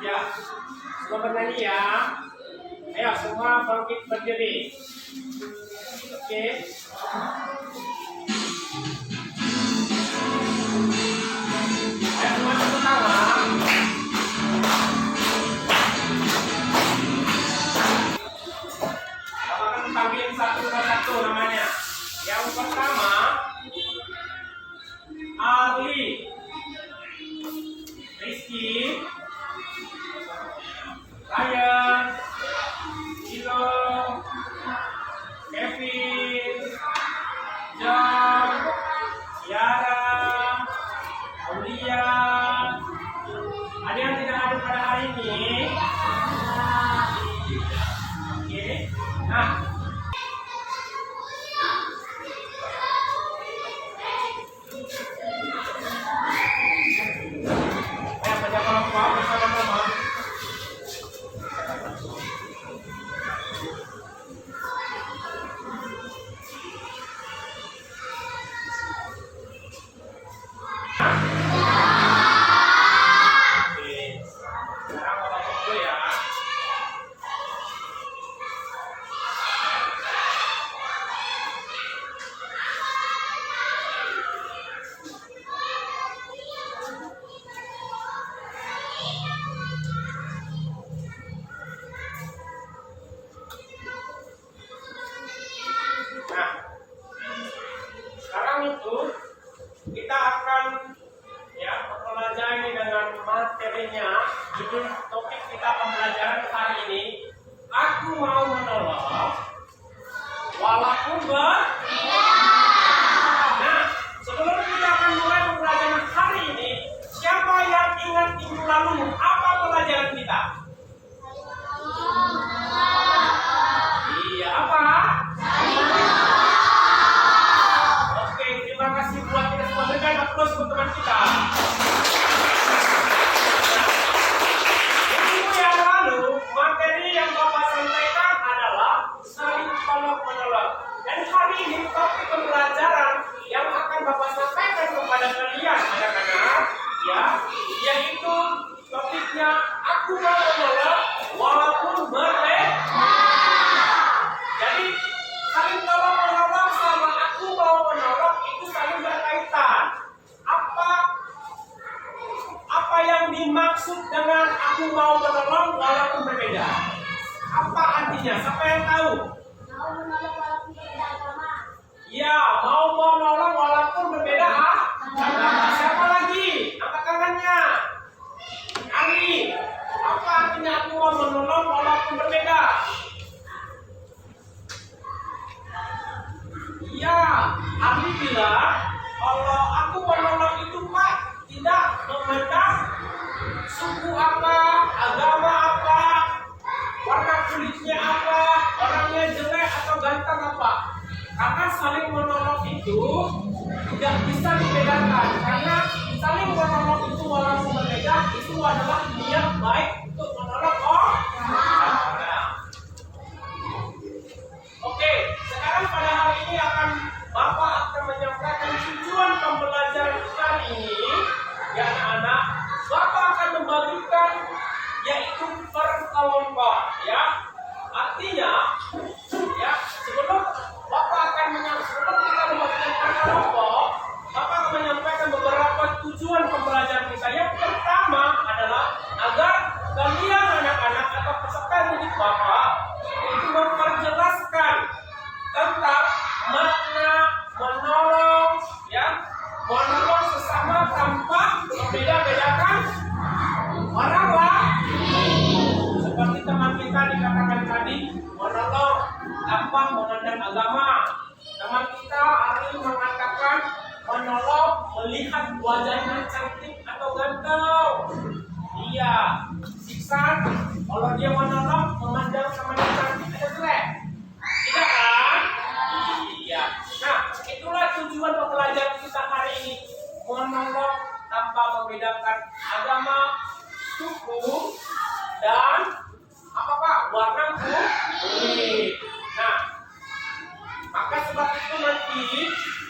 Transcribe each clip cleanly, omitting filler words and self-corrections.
Ya, semua bernyanyi ya. Ayo semua bangkit berdiri. Oke. Ayo semua tepuk tangan. Bapak akan panggil satu persatu namanya. Yang pertama Ali, Rizky, Ryan, Ilo, Kevin, John, Yara, Aulia. Ada yang tidak ada pada hari ini? Oke. Nah, ayo baca kelompok bersama-sama. Sekarang Bapak kumpul ya. Nah, sekarang itu kita akan mempelajari dengan materinya. Judul topik kita pembelajaran hari ini, aku mau menolong walaupun berbeda. Nah, sebelum kita akan mulai pembelajaran hari ini, siapa yang ingat minggu lalu apa pelajaran kita? Iya, apa? Oke, terima kasih buat kita semua. Berikan aplaus untuk teman kita. Minggu yang lalu, materi yang Bapak sampaikan adalah saling tolong-menolong. Dan hari ini topik pembelajaran yang akan Bapak sampaikan kepada kalian anak-anak, ya, yaitu topiknya aku mau menolong walaupun berbeda. Jadi saling tolong menolong sama aku mau menolong itu saling berkaitan. Apa yang dimaksud dengan aku mau menolong walaupun berbeda? Apa artinya? Siapa yang tahu? Mau menolong walaupun berbeda agama. Ya, mau menolong walaupun berbeda agama. Siapa lagi? Angkat tangannya. Ali. Apa artinya aku mau menolong walaupun berbeda? Ya, Ali bilang kalau aku menolong itu Pak tidak memandang suku apa, agama apa, warna kulitnya apa, orangnya jelek atau ganteng apa. Karena saling menolong itu tidak bisa dibedakan. Karena saling menolong itu walaupun berbeda itu adalah niat baik untuk menolong orang. Oke, sekarang pada hari ini Bapak akan menyampaikan tujuan pembelajaran kali ini. Ya anak-anak, Bapak akan membagikan yaitu per kelompok, ya. Artinya, ya, sebelum kita membagikan per kelompok, Bapak akan menyampaikan beberapa tujuan pembelajaran kita. Yang pertama adalah agar kalian anak-anak atau peserta didik Bapak itu memperjelaskan tentang makna menolong, ya, menolong sesama tanpa membeda-bedakan orang lain. Seperti teman kita dikatakan tadi, menolong tanpa memandang agama. Teman kita Ari mengatakan menolong melihat wajahnya cantik atau ganteng. Iya, Siksan kalau dia menolong memandang temannya cantik atau jelek. Tidak kan? Iya. Nah, itulah tujuan pembelajaran kita hari ini. Menolong tanpa membedakan agama, suku, dan apa Pak? Warna kulit. Nah, maka sebab itu nanti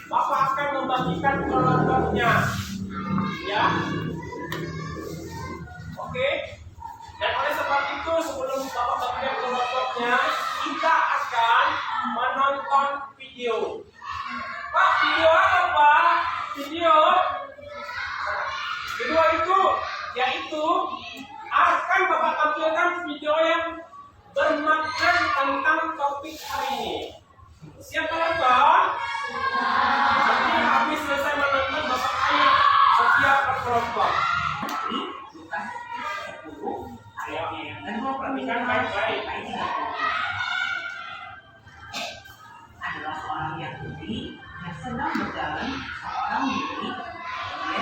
Bapak akan membagikan kelompoknya. Ya. Oke. satu, yaitu akan Bapak tampilkan video yang bermakna tentang topik hari ini. Siap nonton? Nanti habis selesai menonton Bapak tanya setiap kelompok. Bukan 10 ayatnya yang kedua Perhatikan baik-baik. adalah seorang Yahudi yang sedang berjalan seorang diri dia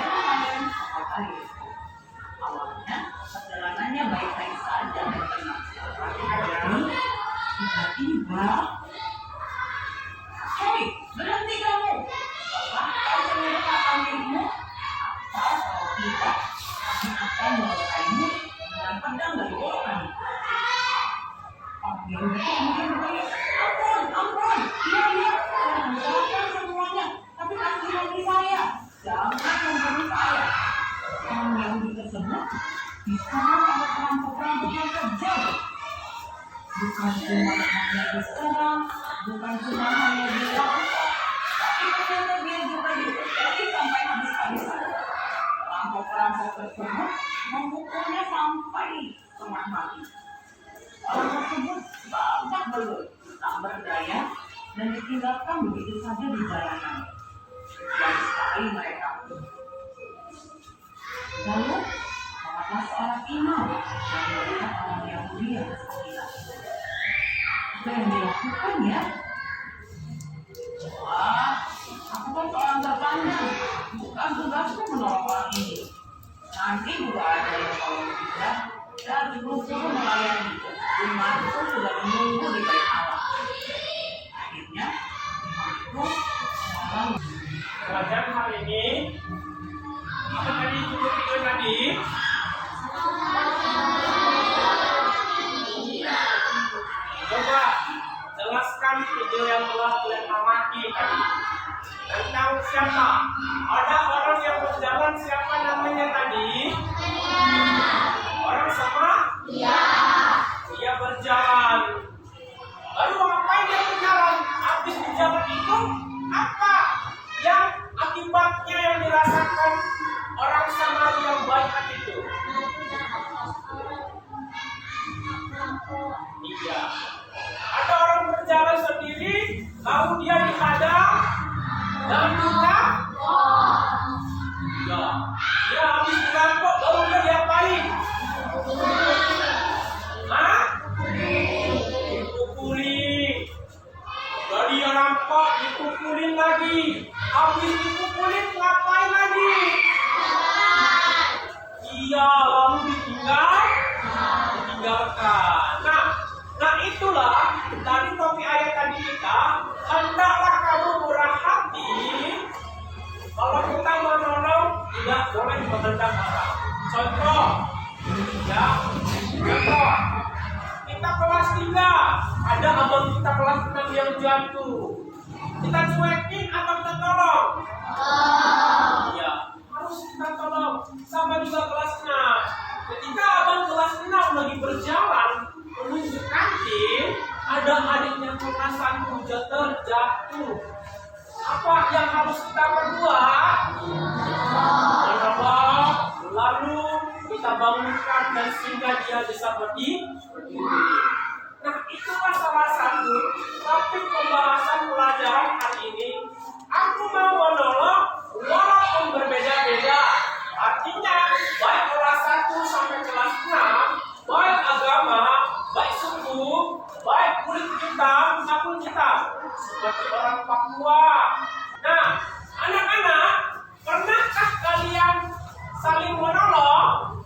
mengalami kota Yesus. Awalnya perjalanannya baik-baik saja dan tenang. Tetapi tiba-tiba, hei, berhenti kamu! Bapak kau menyerahkan dirimu? Atau kalau tidak, kami akan melukaimu dengan pedang dari golongan. Orang Yahudi kemudian berkata, ampun, iya, silahkan semuanya, tapi kasih lagi saya, jangan membunuh saya. Orang Yahudi tersebut diserang oleh perampok-perampok yang kejam. Bukan cuma hanya diserang, bukan cuma hanya dirampok, tapi ternyata dia juga dipukuli sampai habis-habisan. Perampok-perampok tersebut memukulnya sampai setengah mati. Orang tersebut babak belur, tak berdaya, dan ditinggalkan begitu saja di jalanan. Dan sekali mereka. Lalu, datanglah seorang imam dan melihat orang Yahudi yang kesakitan. Apa yang dilakukan ya? Wah, aku kan seorang terpandang, bukan tugasku menolong orang ini. Nanti juga ada yang kalau tidak, dan buru-buru melayani. Imanku sudah menunggu di bait Allah. Akhirnya, aku sekarang Pelajaran hari ini, apa tadi judul video tadi? Coba jelaskan video yang telah kalian amati tadi. Tentang siapa? Ada orang yang berjalan, siapa namanya tadi? Orang sama? Dia berjalan. Lalu ngapain dia berjalan? Habis berjalan itu apa yang akibatnya yang dirasakan orang Samaria yang baik hati itu? Iya. Ada orang berjalan sendiri, lalu dia dihadang dan juga ya, dia habis dirampok, lalu dia diapain? Hah? Dipukulin. Jadi yang rampok dipukulin lagi. Habis dipukulin ngapain lagi? Iya, lalu ditinggalkan. Nah itulah dari topik ayat tadi kita. Hendaklah kamu murah hati. Kalau kita menolong, tidak boleh memendam orang. Contoh, ya, contoh. Kita kelas 3, ada abang kita kelas 6 yang jatuh. Kita cuekin atau kita tolong? Ya, harus kita tolong. Sama juga kelas 6. Ketika abang kelas 6 lagi berjalan menuju kantin, ada adiknya kelas 1 terjatuh. Apa yang harus kita perbuat? Menolong, lalu kita bangunkan dan sehingga dia bisa berdiri. Nah, itulah salah satu topik pembahasan pelajaran hari ini. Aku mau menolong walaupun berbeda-beda. Artinya, baik kelas 1 sampai kelas 6, baik agama, baik suku, baik kulit hitam maupun hitam, seperti orang Papua. Nah, anak-anak, pernahkah kalian saling menolong?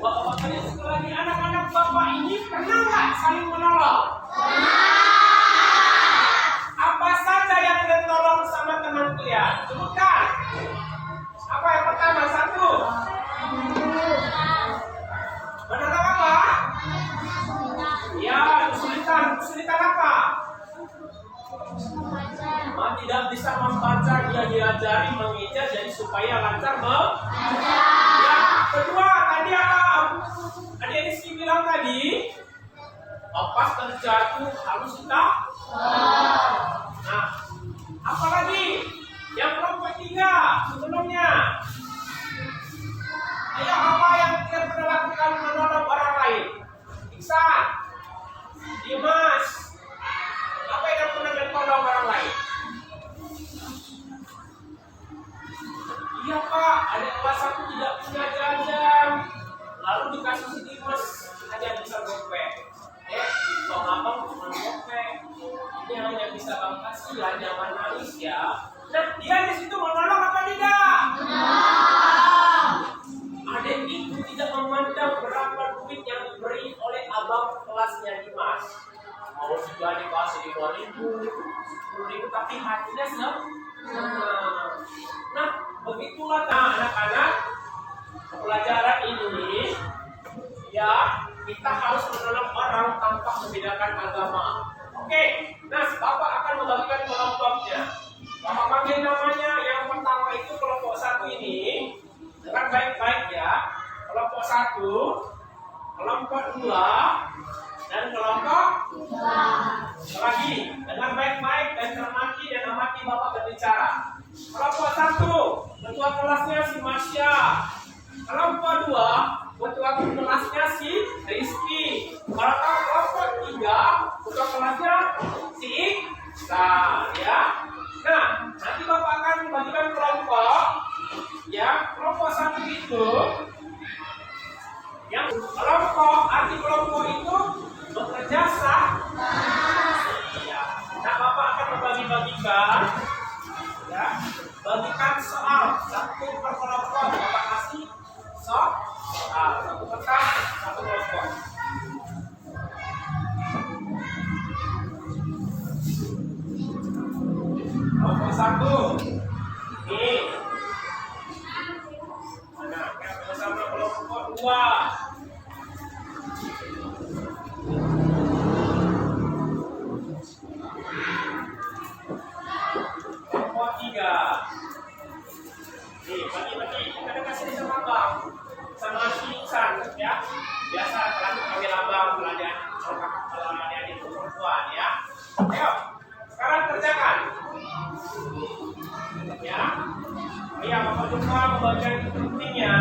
Bapak kalian sekali lagi, anak-anak bapak ini pernah nggak saling menolong? Apa saja yang kalian tolong sama teman kalian? Sebutkan. Apa yang pertama? 1. Menolong apa? Ya, kesulitan apa? Tidak bisa membaca, dia diajari mengejar jadi supaya lancar ya. Kedua, tadi apa? Adik Rizky bilang tadi, pas terjatuh harus kita. Nah, apalagi yang kelompok 3 sebelumnya. adik kelas 1 tidak punya jajan, lalu dikasih si Dimas hanya bisa gopek. Bang abang cuma gopek, ini hanya bisa bang kasih, jangan nangis ya. Nah, dia di situ menolong apa tidak? Adik itu tidak memandang berapa duit yang diberi oleh abang kelasnya Dimas. Mau sudah dikasih 5.000, 10.000, tapi hatinya nah, begitulah anak-anak pelajaran ini ya, kita harus menolong orang tanpa membedakan agama. Oke, nah Bapak akan membagikan kelompoknya. Bapak panggil namanya. Yang pertama itu kelompok 1 ini dengan baik-baik ya. Kelompok 1, kelompok 2, dan kelompok 3 lagi dengan baik-baik dan cermati dan amati Bapak berbicara. Kelompok 1, ketua kelasnya si Masya. Kelompok 2, ketua kelasnya si Rizky. Kalau kelompok 3, ketua kelasnya si Iksan ya. Nah, nanti Bapak akan membagikan kelompok ya. Kelompok 1 itu yang arti kelompok itu bekerja sama. Ya. Nah, Bapak akan membagi-bagikan ya, bagikan soal satu per kelompok. Bapak kasih soal satu pekan satu kelompok. Kelompok 1 ini mana yang bersama kelompok 2. Kelompok 3. Nih, bagi-bagi kita kasih sama abang, sama si Iksan ya. Biasa kalau panggil abang pelajaran kalau ada di perempuan ya. Ayo, sekarang kerjakan. Ya. Iya, Bapak coba membagian pentingnya.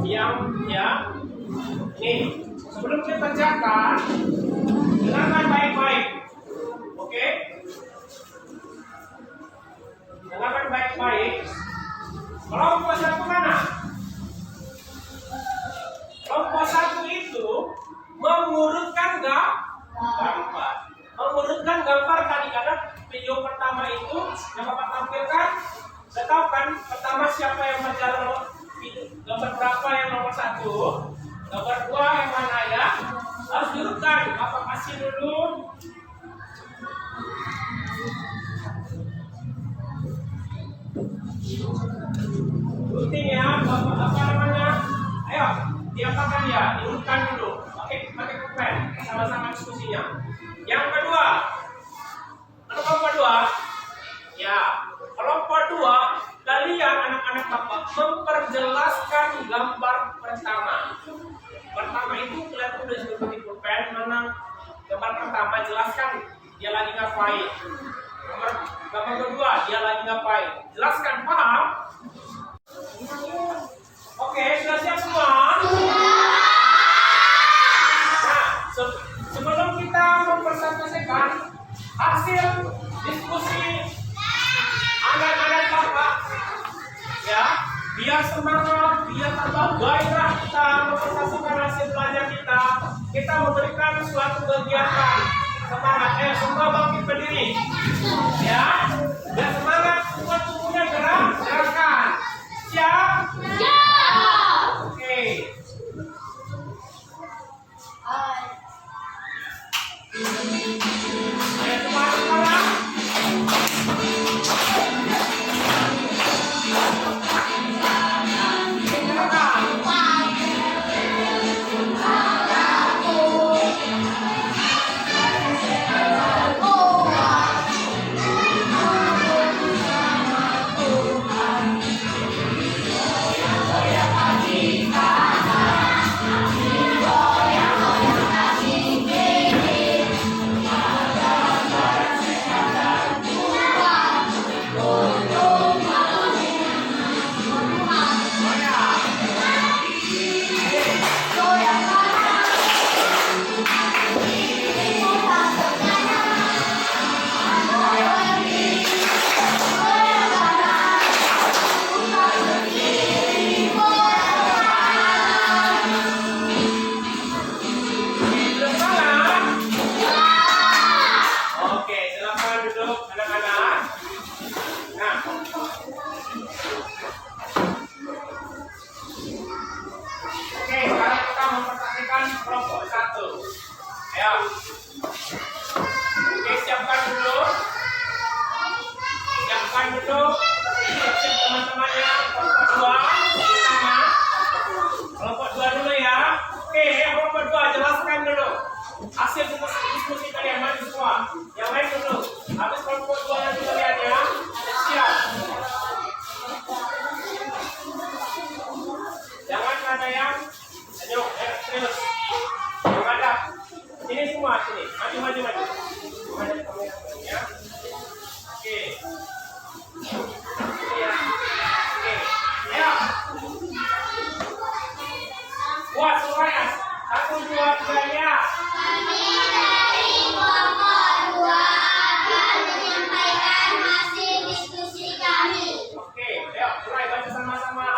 Yang ya. Nih, sebelum kita kerjakan, dengarkan baik-baik. Oke? Dengarkan baik-baik. Kelompok 1 mana? Kelompok 1 itu mengurutkan gambar. Mengurutkan gambar tadi karena video pertama itu yang Bapak tampilkan. Saya tahu kan pertama siapa yang baca gambar berapa yang nomor 1, gambar 2 yang mana ya? Harus diurutkan. Bapak kasih dulu. Rutin ya, apa namanya? Ayo, diapakan ya, diurutkan dulu. Oke, pakai pulpen, sama-sama diskusinya. Yang kedua, kelompok 2, ya, kelompok 2, kalian anak-anak Bapak memperjelaskan gambar pertama. Pertama itu kalian tulis di pulpen mana gambar pertama, jelaskan dia lagi ngapain. Gambar kedua dia lagi ngapain, jelaskan, paham? Oke, sudah siap semua? Nah, sebelum kita mempresentasikan hasil diskusi anak-anak Bapak, ya, biar semangat, biar tambah gairah kita mempresentasikan hasil belajar kita memberikan suatu kegiatan. Semangat, semua bangkit berdiri, ya, biar semangat, semua tubuhnya gerakan. Siap? Oke. Ayo semua sekarang.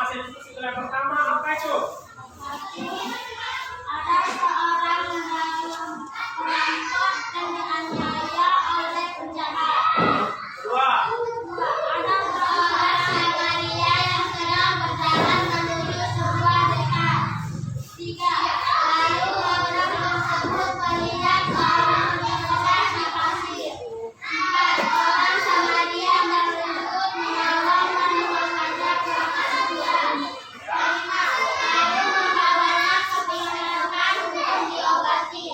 hasil diskusi kalian pertama apa itu? Ada seorang dalam perampok dan dianiaya oleh penjahat. Dua. Ada seorang Samaria yang sedang berjalan menuju sebuah desa. Tiga. Lalu orang tersebut melihat seorang penjahat di pasir. Empat. Orang Samaria tersebut menolong dan mengajak ke makan Tuhan. Lima. Lalu membawanya ke pinggiran untuk diobati.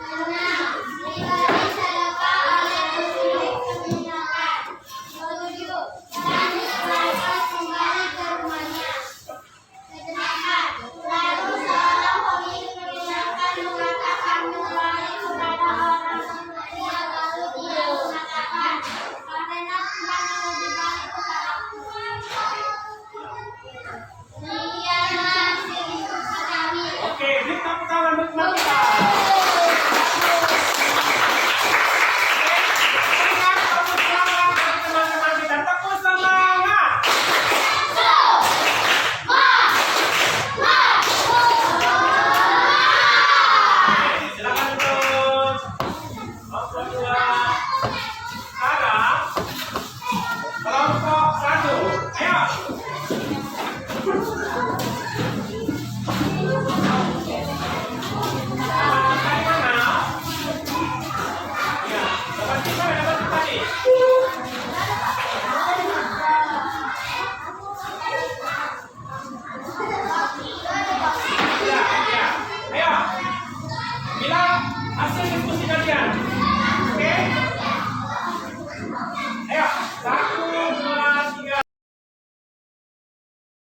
Enam. Diberi sedekah oleh pemilik penginapan. Tujuh. Dan diserahkan kembali ke rumahnya. Sedangkan lalu seorang pemilik penginapan mengatakan kembali kepada orang Samaria lalu dia mengatakan, karena Tuhan yang lebih baik kepadaku. Demikianlah hasil diskusi kami. Oke, beri tepuk tangan untuk teman kita. Berikan tepuk tangan untuk teman-teman kita. Tepuk semangat. Silakan terus. Kelompok dua. Sekarang kelompok satu. Ayo. Dari mana? Ya, dapat kita tadi. Ya, ya. Ayo. Bilang hasil diskusi kalian.